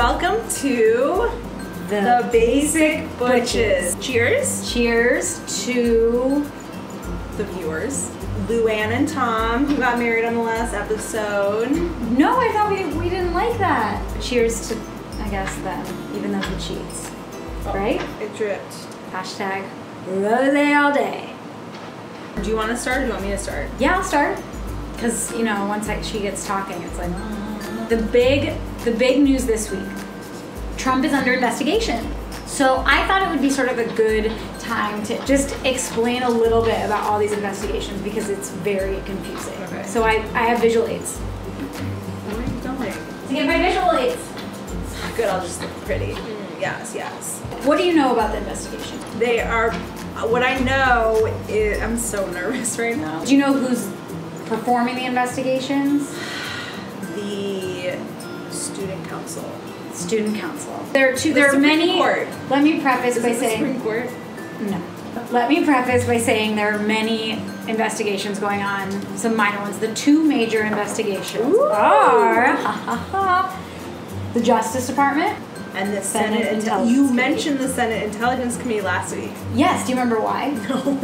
welcome to the Basic Butches. Cheers. Cheers to the viewers. Luann and Tom, who got married on the last episode. No, I thought we didn't like that. Cheers to, I guess, them, even though he cheats. Oh, right? It dripped. Hashtag rosé all day. Do you want to start or do you want me to start? Yeah, I'll start. Because, you know, once she gets talking, it's like, the big news this week. Trump is under investigation. So I thought it would be sort of a good time to just explain a little bit about all these investigations because it's very confusing. Okay. So I have visual aids. Where are you going? To get my visual aids. Good, I'll just look pretty. Yes, yes. What do you know about the investigation? They are, what I know is, I'm so nervous right now. Do you know who's performing the investigations? The student council. Student council. There are many. Court. Let me preface by saying. Supreme Court? No. Let me preface by saying there are many investigations going on. Some minor ones. The two major investigations are the Justice Department and the Senate Intelligence. You mentioned the Senate Intelligence Committee last week. Yes. Do you remember why? No.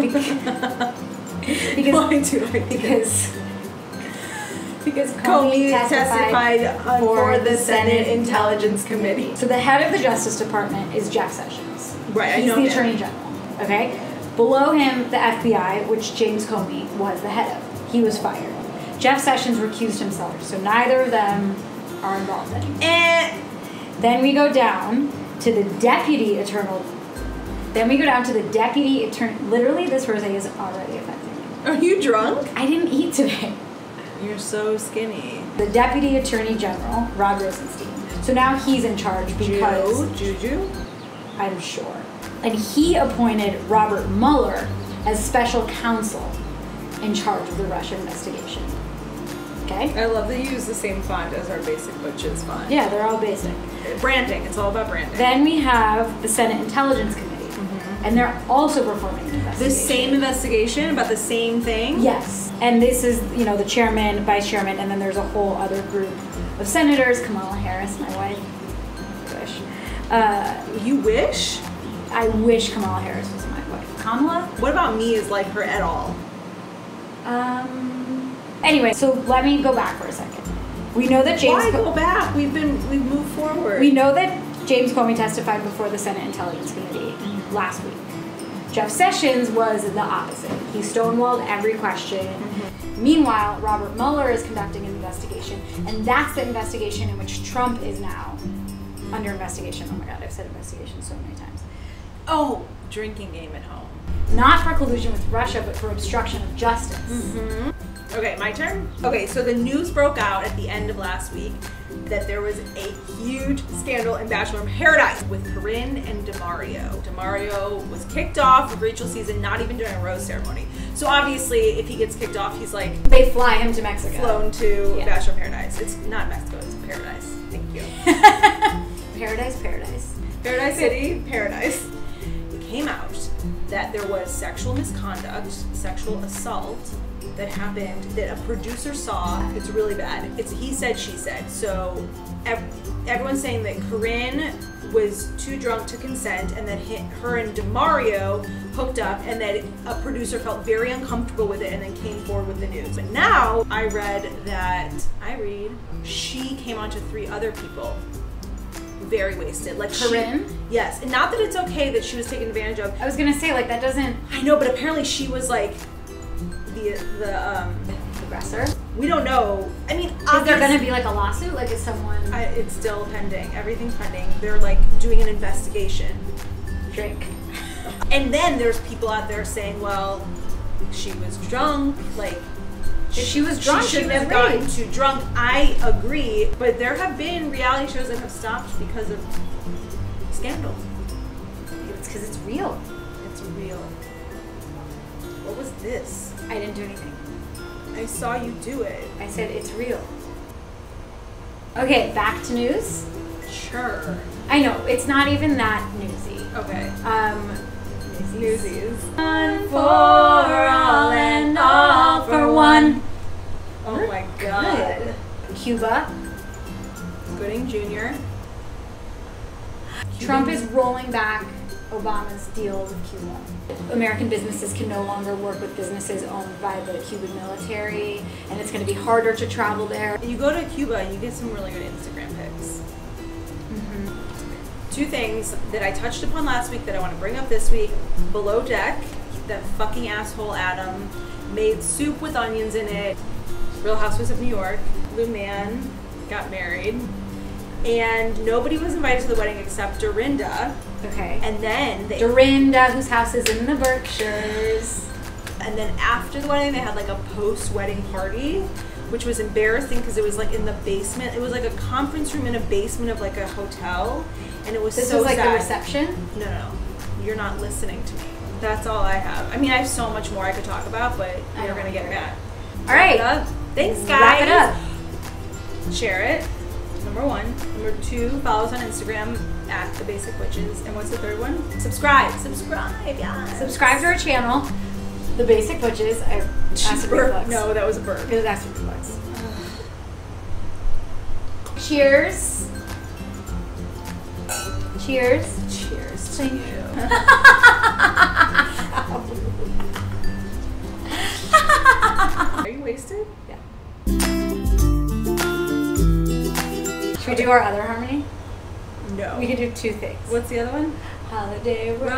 Because Comey testified for the Senate Intelligence Committee. So the head of the Justice Department is Jeff Sessions. Right, He's the Attorney General. Okay? Below him, the FBI, which James Comey was the head of. He was fired. Jeff Sessions recused himself, so neither of them are involved anymore. Then we go down to the Deputy Attorney. Literally, this rosé is already offending me. Are you drunk? I didn't eat today. You're so skinny. The Deputy Attorney General, Rod Rosenstein. So now he's in charge because... Juju? I'm sure. And he appointed Robert Mueller as special counsel in charge of the Russia investigation. Okay? I love that you use the same font as our Basic Butches font. Yeah, they're all basic. Branding. It's all about branding. Then we have the Senate Intelligence Committee. And they're also performing an investigation. The same investigation about the same thing? Yes. And this is, you know, the chairman, vice chairman, and then there's a whole other group of senators. Kamala Harris, my wife. I wish. You wish? I wish Kamala Harris was my wife. Kamala? What about me is like her at all? Anyway, so let me go back for a second. We know that James... Why go back? We've moved forward. We know that James Comey testified before the Senate Intelligence Committee last week. Jeff Sessions was the opposite. He stonewalled every question. Meanwhile, Robert Mueller is conducting an investigation, and that's the investigation in which Trump is now under investigation. Oh my God, I've said investigation so many times. Oh, drinking game at home. Not for collusion with Russia, but for obstruction of justice. Okay, my turn? Okay, so the news broke out at the end of last week that there was a huge scandal in Bachelor in Paradise with Corinne and DeMario. DeMario was kicked off of Rachel's season, not even during a rose ceremony. So obviously, if he gets kicked off, he's like... They fly him to Mexico. Flown to Bachelor in Paradise. It's not Mexico, it's Paradise. Thank you. Paradise. Paradise City, Paradise. It came out that there was sexual misconduct, sexual assault, that happened that a producer saw. It's really bad. It's he said, she said. So everyone's saying that Corinne was too drunk to consent and that her and DeMario hooked up and that a producer felt very uncomfortable with it and then came forward with the news. But now I read she came on to 3 other people very wasted. Like Corinne? Yes. And not that it's okay that she was taken advantage of. I was gonna say, like, that doesn't... I know, but apparently she was like the aggressor. We don't know. I mean, is there gonna be like a lawsuit? Like, is someone? It's still pending. Everything's pending. They're like doing an investigation. Drink. And then there's people out there saying, well, she was drunk. Like, if she was drunk, she shouldn't have gotten too drunk. I agree, but there have been reality shows that have stopped because of scandal. It's because it's real. It's real. What was this? I didn't do anything. I saw you do it. I said it's real. Okay, back to news. Sure. I know, it's not even that newsy. Okay. Newsies. One for all and all for one. Oh my God. Cuba. Gooding Jr. Trump is rolling back Obama's deal with Cuba. American businesses can no longer work with businesses owned by the Cuban military, and it's going to be harder to travel there. You go to Cuba and you get some really good Instagram pics. Two things that I touched upon last week that I want to bring up this week. Below Deck, that fucking asshole Adam made soup with onions in it. Real Housewives of New York. Blue Man got married. And nobody was invited to the wedding except Dorinda. Okay. And then Dorinda, whose house is in the Berkshires. And then after the wedding, they had like a post-wedding party, which was embarrassing because it was like in the basement. It was like a conference room in a basement of like a hotel, and it was This so was like sad. the reception? No, you're not listening to me. That's all I have. I mean, I have so much more I could talk about, but you're gonna get mad. All right. Thanks, guys. Wrap it up. Share it. Number 1. Number 2, follow us on Instagram at The Basic Witches. And what's the third one? Subscribe, yeah. Subscribe to our channel, The Basic Witches. Acid reflux. No, that was a burp. It was acid reflux. Cheers. Cheers. Cheers to you. Are you wasted? Yeah. Should we do our other harmony? No. We can do 2 things. What's the other one? Holiday Road.